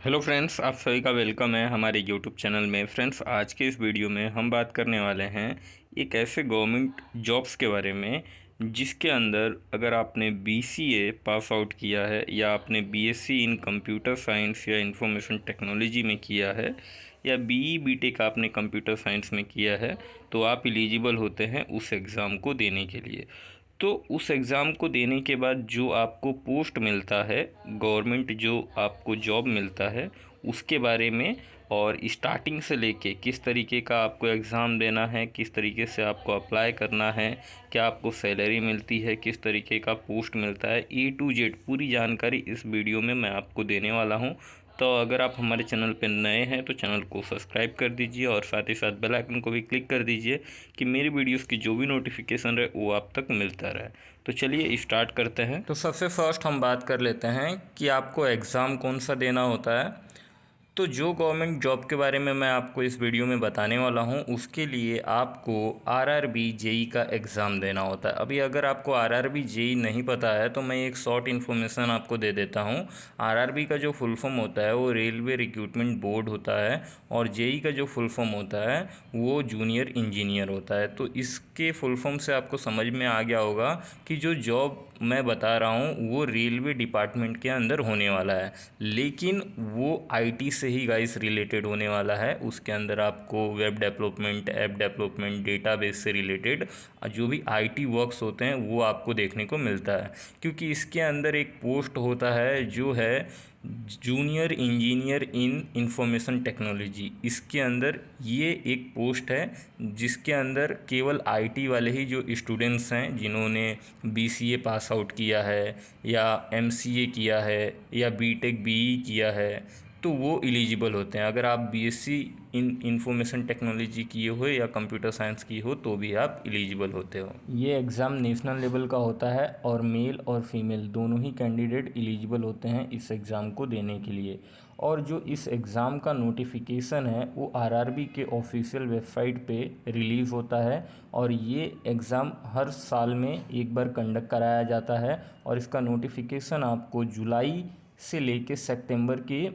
Hello friends, आप सभी का वेलकम है हमारे यूट्यूब चैनल में। फ्रेंड्स, आज के इस वीडियो में हम बात करने वाले हैं एक ऐसे गवर्नमेंट जॉब्स के बारे में जिसके अंदर अगर आपने बीसीए पास आउट किया है या आपने बीएससी इन कंप्यूटर साइंस या इंफॉर्मेशन टेक्नोलॉजी में किया है या बीई बीटेक आपने कंप्यूटर साइंस में किया है तो आप एलिजिबल होते हैं उस एग्ज़ाम को देने के लिए। तो उस एग्ज़ाम को देने के बाद जो आपको पोस्ट मिलता है, गवर्नमेंट जो आपको जॉब मिलता है उसके बारे में, और स्टार्टिंग से लेके किस तरीके का आपको एग्ज़ाम देना है, किस तरीके से आपको अप्लाई करना है, क्या आपको सैलरी मिलती है, किस तरीके का पोस्ट मिलता है, A to Z पूरी जानकारी इस वीडियो में मैं आपको देने वाला हूं। तो अगर आप हमारे चैनल पर नए हैं तो चैनल को सब्सक्राइब कर दीजिए और साथ ही साथ बेल आइकन को भी क्लिक कर दीजिए कि मेरी वीडियोस की जो भी नोटिफिकेशन रहे वो आप तक मिलता रहे। तो चलिए स्टार्ट करते हैं। तो सबसे फर्स्ट हम बात कर लेते हैं कि आपको एग्ज़ाम कौन सा देना होता है। तो जो गवर्नमेंट जॉब के बारे में मैं आपको इस वीडियो में बताने वाला हूं उसके लिए आपको आरआरबी जेई का एग्ज़ाम देना होता है। अभी अगर आपको आरआरबी जेई नहीं पता है तो मैं एक शॉर्ट इन्फॉर्मेशन आपको दे देता हूं। आरआरबी का जो फुल फॉर्म होता है वो रेलवे रिक्रूटमेंट बोर्ड होता है और जेई का जो फुल फॉर्म होता है वो जूनियर इंजीनियर होता है। तो इसके फुल फॉर्म से आपको समझ में आ गया होगा कि जो जॉब मैं बता रहा हूँ वो रेलवे डिपार्टमेंट के अंदर होने वाला है, लेकिन वो आईटी से ही गाइस रिलेटेड होने वाला है। उसके अंदर आपको web development, app development, database से रिलेटेड जो भी आईटी वर्क्स होते हैं वो आपको देखने को मिलता है, क्योंकि इसके अंदर एक पोस्ट होता है जो है जूनियर इंजीनियर इन इंफॉर्मेशन टेक्नोलॉजी। इसके अंदर ये एक पोस्ट है जिसके अंदर केवल आईटी वाले ही जो स्टूडेंट्स हैं जिन्होंने बीसीए पास आउट किया है या एमसीए किया है या बीटेक बीई किया है तो वो एलिजिबल होते हैं। अगर आप बीएससी इन इंफॉर्मेशन टेक्नोलॉजी किए हो या कंप्यूटर साइंस की हो तो भी आप एलिजिबल होते हो। ये एग्ज़ाम नेशनल लेवल का होता है और मेल और फीमेल दोनों ही कैंडिडेट एलिजिबल होते हैं इस एग्ज़ाम को देने के लिए। और जो इस एग्ज़ाम का नोटिफिकेशन है वो आरआरबी के ऑफिशियल वेबसाइट पे रिलीज़ होता है और ये एग्ज़ाम हर साल में एक बार कंडक्ट कराया जाता है और इसका नोटिफिकेशन आपको जुलाई से लेके सितंबर के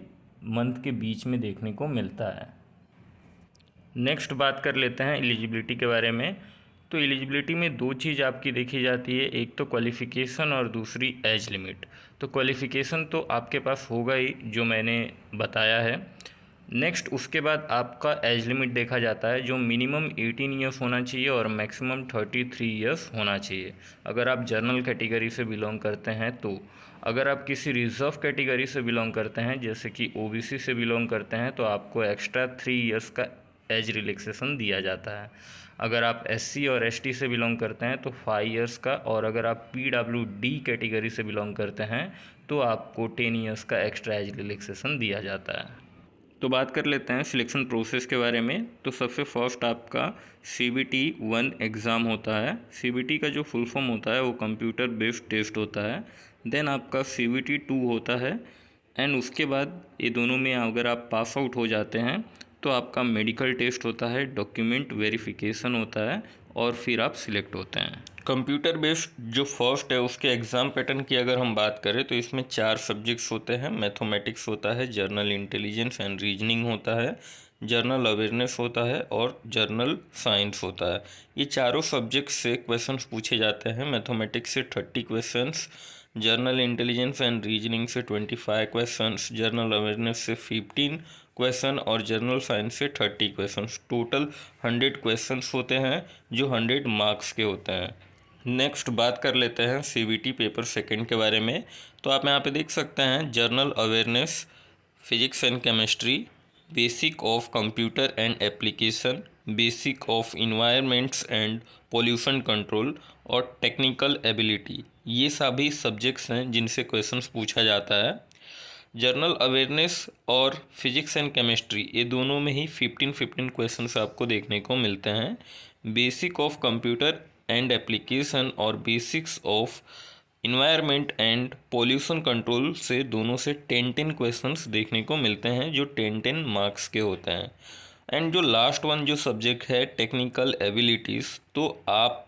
मंथ के बीच में देखने को मिलता है। नेक्स्ट बात कर लेते हैं एलिजिबिलिटी के बारे में। तो एलिजिबिलिटी में दो चीज़ आपकी देखी जाती है, एक तो क्वालिफ़िकेशन और दूसरी एज लिमिट। तो क्वालिफ़िकेशन तो आपके पास होगा ही जो मैंने बताया है। नेक्स्ट उसके बाद आपका एज लिमिट देखा जाता है जो मिनिमम 18 ईयर्स होना चाहिए और मैक्सिमम 33 ईयर्स होना चाहिए अगर आप जनरल कैटेगरी से बिलोंग करते हैं। तो अगर आप किसी रिजर्व कैटेगरी से बिलोंग करते हैं जैसे कि ओबीसी से बिलोंग करते हैं तो आपको एक्स्ट्रा 3 ईयर्स का एज रिलैक्सेशन दिया जाता है। अगर आप एससी और एसटी से बिलोंग करते हैं तो 5 ईयर्स का, और अगर आप पीडब्ल्यूडी कैटेगरी से बिलोंग करते हैं तो आपको 10 ईयर्स का एक्स्ट्रा एज रिलैक्सेशन दिया जाता है। तो बात कर लेते हैं सिलेक्शन प्रोसेस के बारे में। तो सबसे फर्स्ट आपका CBT 1 एग्ज़ाम होता है। CBT का जो फुल फॉर्म होता है वो कंप्यूटर बेस्ड टेस्ट होता है। देन आपका CBT 2 होता है एंड उसके बाद ये दोनों में अगर आप पास आउट हो जाते हैं तो आपका मेडिकल टेस्ट होता है, डॉक्यूमेंट वेरिफिकेशन होता है और फिर आप सिलेक्ट होते हैं। कंप्यूटर बेस्ड जो फर्स्ट है उसके एग्ज़ाम पैटर्न की अगर हम बात करें तो इसमें 4 सब्जेक्ट्स होते हैं। मैथमेटिक्स होता है, जर्नल इंटेलिजेंस एंड रीजनिंग होता है, जर्नल अवेयरनेस होता है और जर्नल साइंस होता है। ये चारों सब्जेक्ट्स से क्वेश्चंस पूछे जाते हैं। मैथमेटिक्स से 30 questions, journal intelligence and reasoning से 25 क्वेश्चंस, जर्नल अवेयरनेस से 15 क्वेश्चन और जर्नल साइंस से 30 क्वेश्चंस। टोटल 100 क्वेश्चंस होते हैं जो 100 मार्क्स के होते हैं। नेक्स्ट बात कर लेते हैं CBT पेपर सेकंड के बारे में। तो आप यहाँ पे देख सकते हैं journal awareness, physics and chemistry, basic of computer and application, basic of environments and pollution control और टेक्निकल एबिलिटी, ये सभी सब्जेक्ट्स हैं जिनसे क्वेश्चंस पूछा जाता है। जर्नल अवेयरनेस और फिजिक्स एंड केमिस्ट्री ये दोनों में ही 15 क्वेश्चंस आपको देखने को मिलते हैं। Basic of computer and application और basics of environment and pollution control से दोनों से 10 क्वेश्चंस देखने को मिलते हैं जो 10 मार्क्स के होते हैं। एंड जो लास्ट वन जो सब्जेक्ट है टेक्निकल एबिलिटीज़, तो आप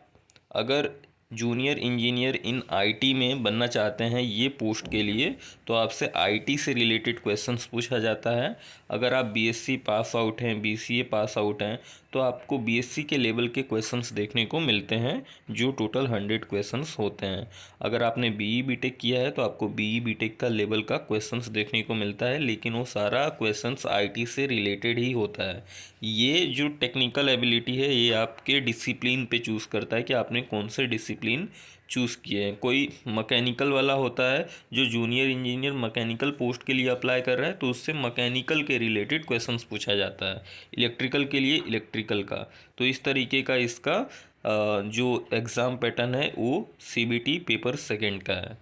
अगर जूनियर इंजीनियर इन आईटी में बनना चाहते हैं ये पोस्ट के लिए, तो आपसे आईटी से रिलेटेड क्वेश्चंस पूछा जाता है। अगर आप बीएससी पास आउट हैं, बीसीए पास आउट हैं, तो आपको बीएससी के लेवल के क्वेश्चंस देखने को मिलते हैं, जो टोटल 100 क्वेश्चंस होते हैं। अगर आपने बीई बीटेक किया है तो आपको बीई बीटेक का लेवल का क्वेश्चंस देखने को मिलता है, लेकिन वो सारा क्वेश्चंस आईटी से रिलेटेड ही होता है। ये जो टेक्निकल एबिलिटी है ये आपके डिसिप्लिन पे चूज़ करता है कि आपने कौन से डिसिप्लिन चूज़ किए हैं। कोई मैकेनिकल वाला होता है जो जूनियर इंजीनियर मैकेनिकल पोस्ट के लिए अप्लाई कर रहा है, तो उससे मैकेनिकल के रिलेटेड क्वेश्चंस पूछा जाता है। इलेक्ट्रिकल के लिए इलेक्ट्रिकल का। तो इस तरीके का इसका जो एग्ज़ाम पैटर्न है वो सीबीटी पेपर सेकंड का है।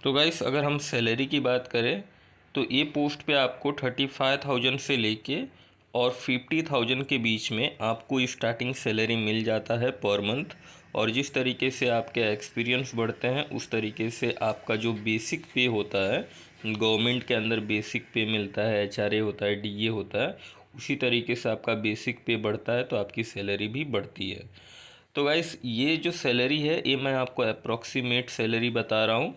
तो गाइस अगर हम सैलरी की बात करें तो ये पोस्ट पे आपको 35,000 से लेके और 50,000 के बीच में आपको स्टार्टिंग सैलरी मिल जाता है पर मंथ। और जिस तरीके से आपके एक्सपीरियंस बढ़ते हैं उस तरीके से आपका जो बेसिक पे होता है, गवर्नमेंट के अंदर बेसिक पे मिलता है, एचआरए होता है, डीए होता है, उसी तरीके से आपका बेसिक पे बढ़ता है तो आपकी सैलरी भी बढ़ती है। तो गाइस ये जो सैलरी है ये मैं आपको अप्रॉक्सीमेट सैलरी बता रहा हूँ,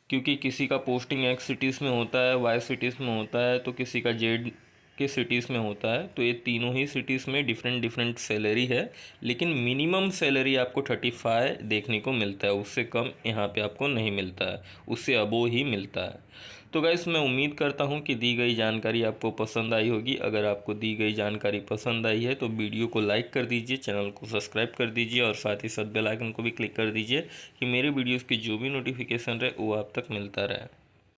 क्योंकि किसी का पोस्टिंग एक्स सिटीज़ में होता है, वाई सिटीज़ में होता है, तो किसी का जेड के सिटीज़ में होता है। तो ये तीनों ही सिटीज़ में डिफरेंट डिफरेंट सैलरी है, लेकिन मिनिमम सैलरी आपको 35 देखने को मिलता है। उससे कम यहाँ पे आपको नहीं मिलता है, उससे अबो ही मिलता है। तो गाइस मैं उम्मीद करता हूँ कि दी गई जानकारी आपको पसंद आई होगी। अगर आपको दी गई जानकारी पसंद आई है तो वीडियो को लाइक कर दीजिए, चैनल को सब्सक्राइब कर दीजिए और साथ ही साथ बेल आइकन को भी क्लिक कर दीजिए कि मेरे वीडियोस की जो भी नोटिफिकेशन रहे वो आप तक मिलता रहे।